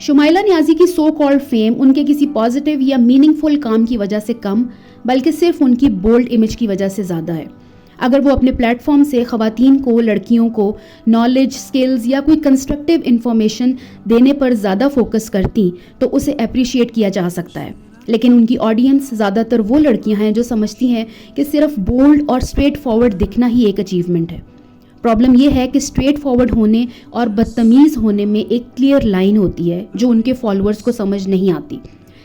शुमाइला नियाज़ी की so called fame उनके किसी पॉजिटिव या मीनिंगफुल काम की वजह से कम, बल्कि सिर्फ उनकी बोल्ड इमेज की वजह से ज़्यादा है। अगर वो अपने प्लेटफॉर्म से ख़वातीन को, लड़कियों को नॉलेज, स्किल्स या कोई कंस्ट्रक्टिव इंफॉर्मेशन देने पर ज़्यादा फोकस करती तो उसे अप्रिशिएट किया जा सकता है। लेकिन उनकी ऑडियंस ज़्यादातर वो लड़कियां हैं जो समझती हैं कि सिर्फ बोल्ड और स्ट्रेट फॉरवर्ड दिखना ही एक अचीवमेंट है। प्रॉब्लम यह है कि स्ट्रेट फॉरवर्ड होने और बदतमीज़ होने में एक क्लियर लाइन होती है जो उनके फॉलोअर्स को समझ नहीं आती।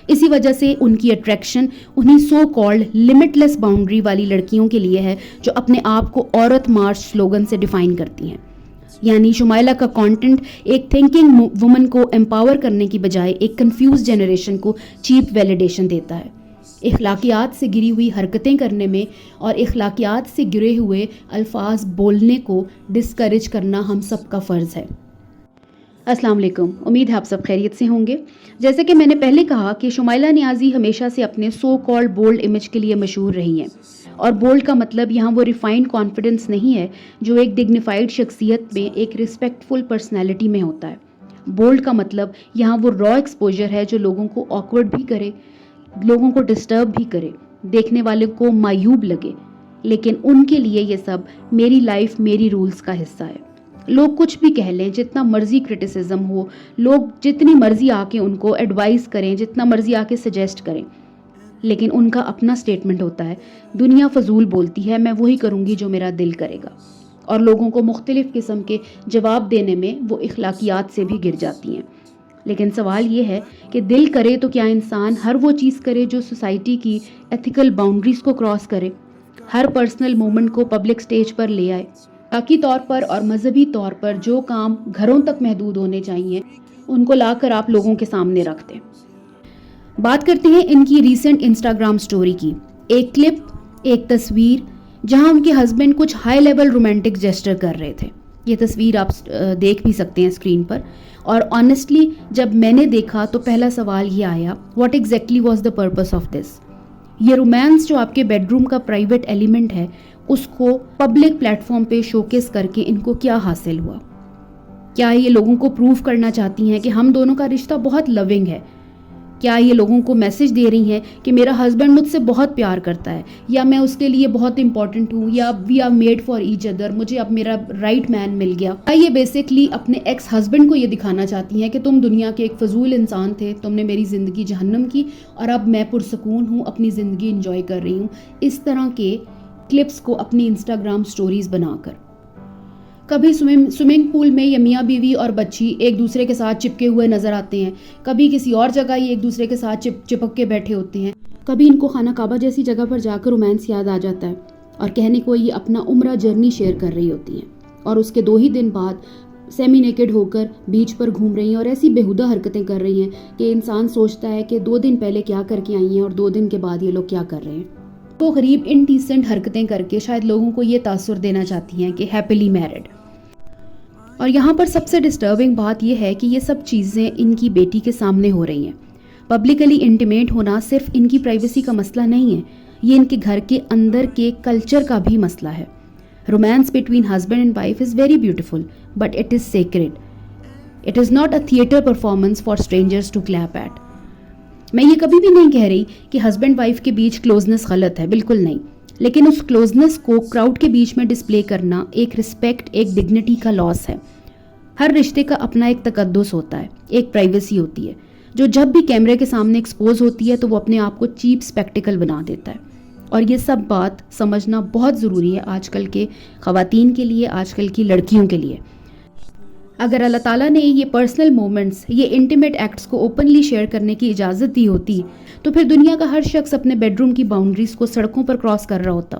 इसी वजह से उनकी अट्रैक्शन उन्हीं सो कॉल्ड लिमिटलेस बाउंड्री वाली लड़कियों के लिए है जो अपने आप को औरत मार्च स्लोगन से डिफाइन करती हैं। यानी शुमाइला का कंटेंट एक थिंकिंग वुमन को एम्पावर करने की बजाय एक कंफ्यूज जनरेशन को चीप वैलिडेशन देता है। इखलाकियात से गिरी हुई हरकतें करने में और इखलाकियात से गिरे हुए अल्फाज बोलने को डिस्करेज करना हम सबका फ़र्ज़ है। अस्सलाम वालेकुम, उम्मीद है आप सब खैरियत से होंगे। जैसे कि मैंने पहले कहा कि शुमाइला नियाज़ी हमेशा से अपने सो कॉल्ड बोल्ड इमेज के लिए मशहूर रही हैं। और बोल्ड का मतलब यहाँ वो रिफाइंड कॉन्फिडेंस नहीं है जो एक डिग्निफाइड शख्सियत में, एक रिस्पेक्टफुल पर्सनैलिटी में होता है। बोल्ड का मतलब यहाँ वो रॉ एक्सपोजर है जो लोगों को ऑकवर्ड भी करे, लोगों को डिस्टर्ब भी करे, देखने वाले को मायूब लगे, लेकिन उनके लिए ये सब मेरी लाइफ मेरी रूल्स का हिस्सा है। लोग कुछ भी कह लें, जितना मर्जी क्रिटिसिज्म हो, लोग जितनी मर्जी आके उनको एडवाइस करें, जितना मर्जी आके सजेस्ट करें, लेकिन उनका अपना स्टेटमेंट होता है, दुनिया फजूल बोलती है, मैं वही करूँगी जो मेरा दिल करेगा। और लोगों को मुख्तलिफ किस्म के जवाब देने में वो इखलाकियात से भी गिर जाती हैं। लेकिन सवाल ये है कि दिल करे तो क्या इंसान हर वो चीज़ करे जो सोसाइटी की एथिकल बाउंड्रीज़ को क्रॉस करे, हर पर्सनल मोमेंट को पब्लिक स्टेज पर ले आए? बाकी तौर पर और मजहबी तौर पर जो काम घरों तक महदूद होने चाहिए उनको लाकर आप लोगों के सामने रख दें। बात करते हैं इनकी रीसेंट इंस्टाग्राम स्टोरी की। एक क्लिप, एक तस्वीर जहां उनके हस्बैंड कुछ हाई लेवल रोमांटिक जेस्चर कर रहे थे। ये तस्वीर आप देख भी सकते हैं स्क्रीन पर। और ऑनेस्टली जब मैंने देखा तो पहला सवाल ये आया, what exactly was the purpose of this? ये रोमांस जो आपके बेडरूम का प्राइवेट एलिमेंट है उसको पब्लिक प्लेटफॉर्म पे शोकेस करके इनको क्या हासिल हुआ? क्या ये लोगों को प्रूव करना चाहती हैं कि हम दोनों का रिश्ता बहुत लविंग है? क्या ये लोगों को मैसेज दे रही हैं कि मेरा हस्बैंड मुझसे बहुत प्यार करता है, या मैं उसके लिए बहुत इंपॉर्टेंट हूँ, या we are made for each other, मुझे अब मेरा राइट मैन मिल गया? क्या ये बेसिकली अपने एक्स हस्बैंड को ये दिखाना चाहती हैं कि तुम दुनिया के एक फजूल इंसान थे, तुमने मेरी ज़िंदगी जहन्नम की और अब मैं पुरसकून हूँ, अपनी ज़िंदगी इंजॉय कर रही हूँ? इस तरह के क्लिप्स को अपनी इंस्टाग्राम स्टोरीज बनाकर कभी स्विमिंग पूल में ये मियाँ बीवी और बच्ची एक दूसरे के साथ चिपके हुए नजर आते हैं, कभी किसी और जगह ये एक दूसरे के साथ चिपक के बैठे होते हैं, कभी इनको खाना काबा जैसी जगह पर जाकर रोमांस याद आ जाता है और कहने को ये अपना उम्रा जर्नी शेयर कर रही होती हैं, और उसके 2 ही दिन बाद सेमी नेकेड होकर बीच पर घूम रही हैं और ऐसी बेहुदा हरकतें कर रही हैं कि इंसान सोचता है कि 2 दिन पहले क्या करके आई हैं और 2 दिन के बाद ये लोग क्या कर रहे हैं। तो गरीब इनडिसेंट हरकतें करके शायद लोगों को ये तासुर देना चाहती हैं कि हैप्पीली मैरिड। और यहाँ पर सबसे डिस्टर्बिंग बात यह है कि ये सब चीज़ें इनकी बेटी के सामने हो रही हैं। पब्लिकली इंटीमेट होना सिर्फ इनकी प्राइवेसी का मसला नहीं है, ये इनके घर के अंदर के कल्चर का भी मसला है। Romance between husband and wife is very beautiful but it is sacred. It is not a theatre performance for strangers to clap at. मैं ये कभी भी नहीं कह रही कि हस्बैंड वाइफ के बीच क्लोजनेस गलत है, बिल्कुल नहीं, लेकिन उस क्लोजनेस को क्राउड के बीच में डिस्प्ले करना एक रिस्पेक्ट, एक डिग्निटी का लॉस है। हर रिश्ते का अपना एक तकद्दुस होता है, एक प्राइवेसी होती है जो जब भी कैमरे के सामने एक्सपोज होती है तो वो अपने आप को चीप स्पेक्टिकल बना देता है। और ये सब बात समझना बहुत ज़रूरी है आजकल के ख़वातीन के लिए, आजकल की लड़कियों के लिए। अगर अल्लाह ताला ने ये पर्सनल मोमेंट्स, ये इंटीमेट एक्ट्स को ओपनली शेयर करने की इजाज़त दी होती तो फिर दुनिया का हर शख्स अपने बेडरूम की बाउंड्रीज़ को सड़कों पर क्रॉस कर रहा होता।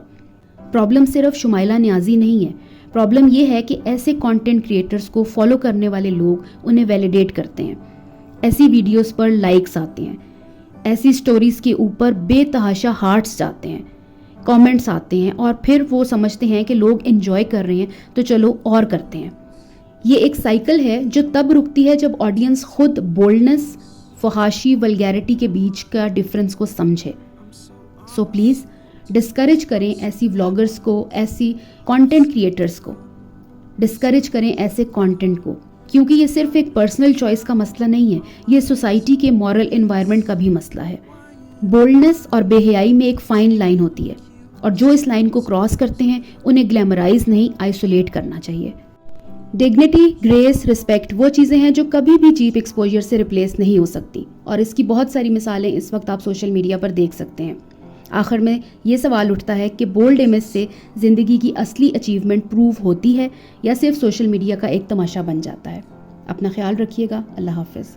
प्रॉब्लम सिर्फ शुमाइला नियाज़ी नहीं है, प्रॉब्लम ये है कि ऐसे कंटेंट क्रिएटर्स को फॉलो करने वाले लोग उन्हें वैलिडेट करते हैं। ऐसी वीडियोस पर लाइक्स आते हैं, ऐसी स्टोरीज़ के ऊपर बेतहाशा हार्ट्स जाते हैं, कमेंट्स आते हैं, और फिर वो समझते हैं कि लोग एंजॉय कर रहे हैं तो चलो और करते हैं। ये एक साइकिल है जो तब रुकती है जब ऑडियंस खुद बोल्डनेस, फहाशी, वल्गैरिटी के बीच का डिफरेंस को समझे। सो प्लीज़ डिस्करेज करें ऐसी व्लॉगर्स को, ऐसी कंटेंट क्रिएटर्स को, डिस्करेज करें ऐसे कंटेंट को, کیونکہ یہ صرف ایک پرسنل چوائس کا مسئلہ نہیں ہے، یہ سوسائٹی کے مورل انوائرمنٹ کا بھی مسئلہ ہے۔ بولڈنس اور بے حیائی میں ایک فائن لائن ہوتی ہے، اور جو اس لائن کو کراس کرتے ہیں انہیں گلیمرائز نہیں، آئسولیٹ کرنا چاہیے۔ ڈگنیٹی، گریس، رسپیکٹ وہ چیزیں ہیں جو کبھی بھی چیپ ایکسپوجر سے ریپلیس نہیں ہو سکتی، اور اس کی بہت ساری مثالیں اس وقت آپ سوشل میڈیا پر دیکھ سکتے ہیں۔ آخر میں یہ سوال اٹھتا ہے کہ بولڈ امیج سے زندگی کی اصلی اچیومنٹ پروو ہوتی ہے یا صرف سوشل میڈیا کا ایک تماشا بن جاتا ہے؟ اپنا خیال رکھیے گا۔ اللہ حافظ۔